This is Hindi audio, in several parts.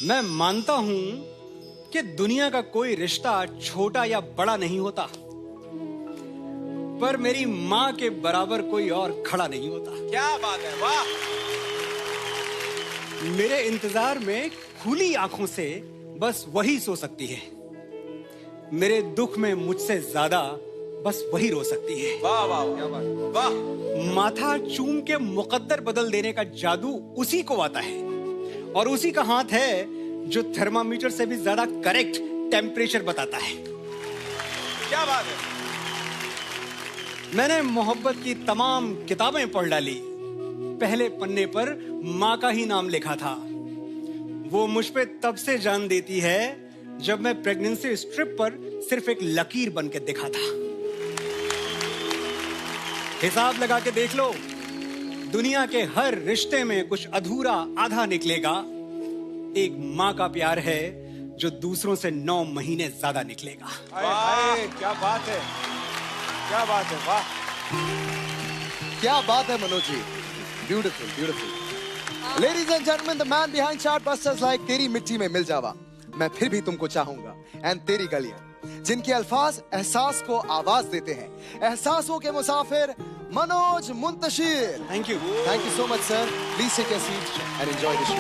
मैं मानता हूं कि दुनिया का कोई रिश्ता छोटा या बड़ा नहीं होता, पर मेरी मां के बराबर कोई और खड़ा नहीं होता। क्या बात है, वाह। मेरे इंतजार में खुली आंखों से बस वही सो सकती है। मेरे दुख में मुझसे ज्यादा बस वही रो सकती है। वाह वाह, क्या बात, वाह। माथा चूम के मुकद्दर बदल देने का जादू उसी को आता है, और उसी का हाथ है जो थर्मामीटर से भी ज्यादा करेक्ट टेम्परेचर बताता है। क्या बात है। मैंने मोहब्बत की तमाम किताबें पढ़ डाली, पहले पन्ने पर माँ का ही नाम लिखा था। वो मुझ पे तब से जान देती है जब मैं प्रेगनेंसी स्ट्रिप पर सिर्फ एक लकीर बन के दिखा था। हिसाब लगा के देख लो, दुनिया के हर रिश्ते में कुछ अधूरा आधा निकलेगा। एक माँ का प्यार है जो दूसरों से 9 महीने ज्यादा निकलेगा। वाह, क्या बात है, क्या बात है, वाह। क्या बात है Manoj ji, beautiful beautiful. Ladies and gentleman, the man behind chartbusters like Teri Mitti में मिल जावा, मैं फिर भी तुमको चाहूंगा, एंड तेरी गलियां, जिनके अल्फाज एहसास को आवाज देते हैं। एहसासों के मुसाफिर Manoj Muntashir. Thank you so much sir. Please take your seat and enjoy the show.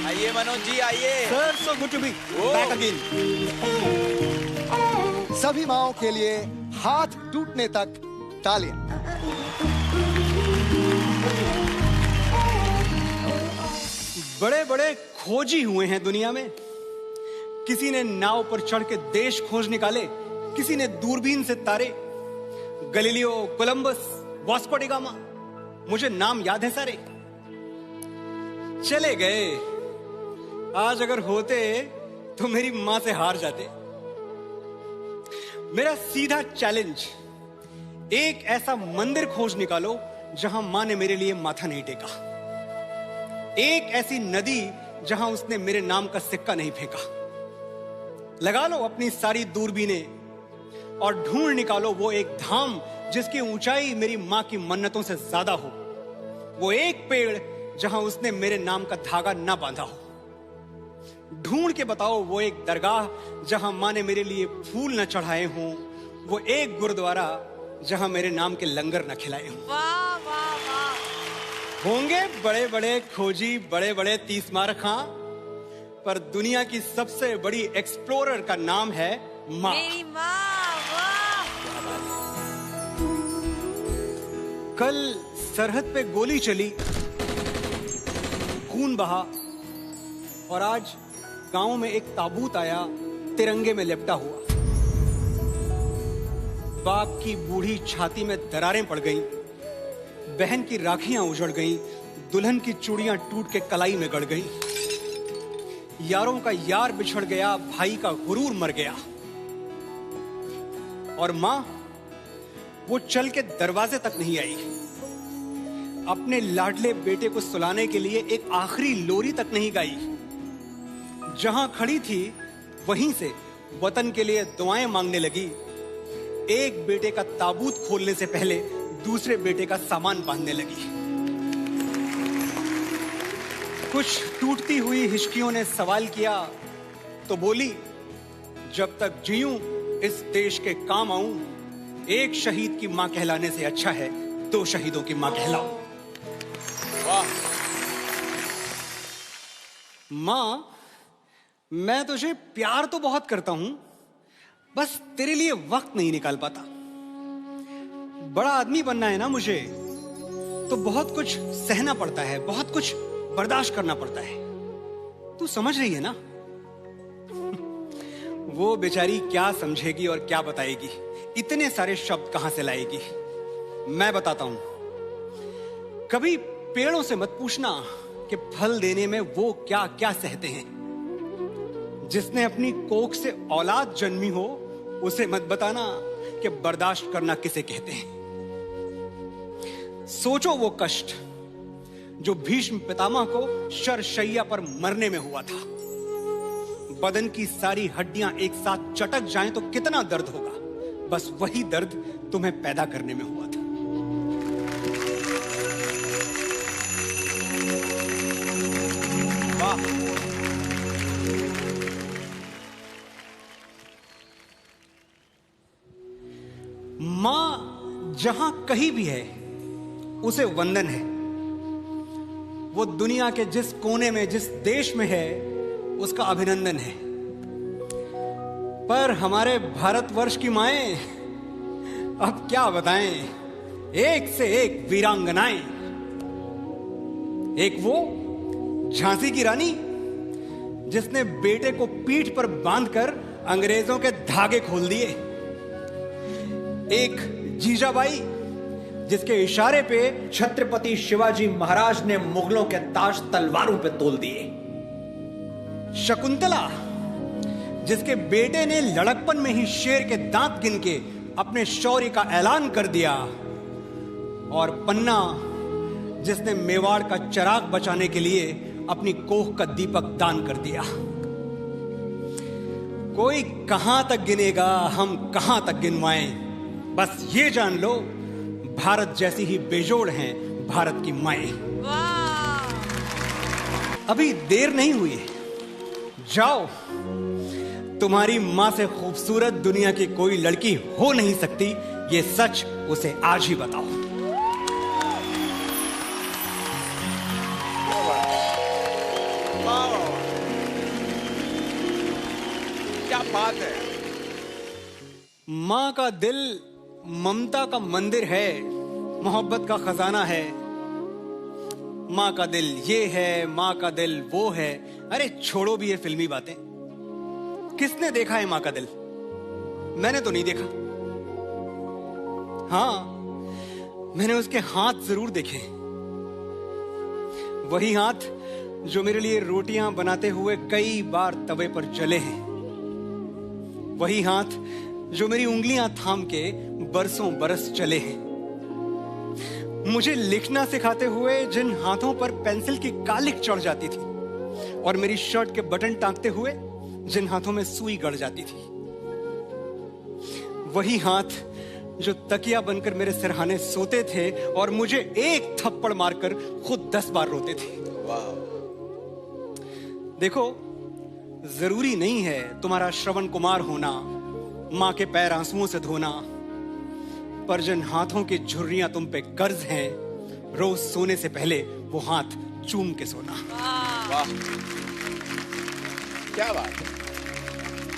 आइए मनोज जी, आइए। Sir, so good to be back again. सभी माओं के लिए हाथ टूटने तक तालियां। बड़े बड़े खोजी हुए हैं दुनिया में। किसी ने नाव पर चढ़ के देश खोज निकाले, किसी ने दूरबीन से तारे। Galileo, Columbus, Vasco D gamma, मुझे नाम याद है सारे। चले गए। आज अगर होते तो मेरी मां से हार जाते। मेरा सीधा चैलेंज, एक ऐसा मंदिर खोज निकालो जहां मां ने मेरे लिए माथा नहीं टेका। एक ऐसी नदी जहां उसने मेरे नाम का सिक्का नहीं फेंका। लगा लो अपनी सारी दूरबीनें और ढूंढ निकालो वो एक धाम जिसकी ऊंचाई मेरी मां की मन्नतों से ज्यादा हो। वो एक पेड़ जहां उसने मेरे नाम का धागा ना बांधा हो। ढूंढ के बताओ वो एक दरगाह जहां मां ने मेरे लिए फूल न चढ़ाए हों। वो एक गुरुद्वारा जहां मेरे नाम के लंगर न खिलाए हों। वाह वाह वाह। होंगे बड़े बड़े खोजी, बड़े बड़े तीसमार खां, पर दुनिया की सबसे बड़ी एक्सप्लोरर का नाम है माँ। मेरी माँ, वाह। कल सरहद पे गोली चली, खून बहा, और आज गांव में एक ताबूत आया तिरंगे में लिपटा हुआ। बाप की बूढ़ी छाती में दरारें पड़ गईं, बहन की राखियां उजड़ गईं, दुल्हन की चूड़ियां टूट के कलाई में गड़ गईं। यारों का यार बिछड़ गया, भाई का गुरूर मर गया। और मां, वो चल के दरवाजे तक नहीं आई। अपने लाडले बेटे को सुलाने के लिए एक आखिरी लोरी तक नहीं गाई। जहां खड़ी थी वहीं से वतन के लिए दुआएं मांगने लगी। एक बेटे का ताबूत खोलने से पहले दूसरे बेटे का सामान बांधने लगी। कुछ टूटती हुई हिचकियों ने सवाल किया तो बोली, जब तक जीऊं इस देश के काम आऊं, एक शहीद की मां कहलाने से अच्छा है 2 शहीदों की मां कहलाऊं। वाह। मां, मैं तुझे प्यार तो बहुत करता हूं, बस तेरे लिए वक्त नहीं निकाल पाता। बड़ा आदमी बनना है ना मुझे, तो बहुत कुछ सहना पड़ता है, बहुत कुछ बर्दाश्त करना पड़ता है। तू समझ रही है ना? वो बेचारी क्या समझेगी और क्या बताएगी, इतने सारे शब्द कहां से लाएगी। मैं बताता हूं। कभी पेड़ों से मत पूछना कि फल देने में वो क्या क्या सहते हैं। जिसने अपनी कोख से औलाद जन्मी हो, उसे मत बताना कि बर्दाश्त करना किसे कहते हैं। सोचो वो कष्ट जो भीष्म पितामह को शरशैया पर मरने में हुआ था। बदन की सारी हड्डियां एक साथ चटक जाएं तो कितना दर्द होगा। बस वही दर्द तुम्हें पैदा करने में हुआ था। जहां कहीं भी है उसे वंदन है। वो दुनिया के जिस कोने में, जिस देश में है, उसका अभिनंदन है। पर हमारे भारतवर्ष की माएं, अब क्या बताएं, एक से एक वीरांगनाएं। एक वो झांसी की रानी जिसने बेटे को पीठ पर बांधकर अंग्रेजों के धागे खोल दिए। एक जीजाबाई जिसके इशारे पे छत्रपति शिवाजी महाराज ने मुगलों के ताज तलवारों पे तोल दिए। शकुंतला जिसके बेटे ने लड़कपन में ही शेर के दांत गिन के अपने शौर्य का ऐलान कर दिया। और पन्ना जिसने मेवाड़ का चिराग बचाने के लिए अपनी कोख का दीपक दान कर दिया। कोई कहां तक गिनेगा, हम कहां तक गिनवाएं। बस ये जान लो, भारत जैसी ही बेजोड़ हैं भारत की माएं। वाह। अभी देर नहीं हुई है, जाओ। तुम्हारी मां से खूबसूरत दुनिया की कोई लड़की हो नहीं सकती, ये सच उसे आज ही बताओ। वाह, क्या बात है। मां का दिल ममता का मंदिर है, मोहब्बत का खजाना है। मां का दिल ये है, मां का दिल वो है। अरे छोड़ो भी ये फिल्मी बातें। किसने देखा है मां का दिल? मैंने तो नहीं देखा। हाँ, मैंने उसके हाथ जरूर देखे। वही हाथ जो मेरे लिए रोटियां बनाते हुए कई बार तवे पर जले हैं। वही हाथ जो मेरी उंगलियां थाम के बरसों बरस चले हैं। मुझे लिखना सिखाते हुए जिन हाथों पर पेंसिल की कालिक चढ़ जाती थी, और मेरी शर्ट के बटन टांगते हुए जिन हाथों में सुई गड़ जाती थी। वही हाथ जो तकिया बनकर मेरे सिरहाने सोते थे और मुझे एक थप्पड़ मारकर खुद 10 बार रोते थे। देखो, जरूरी नहीं है तुम्हारा श्रवण कुमार होना, मां के पैर आंसुओं से धोना, पर जिन हाथों की झुर्रियां तुम पे कर्ज हैं, रोज सोने से पहले वो हाथ चूम के सोना। वाह, क्या बात है।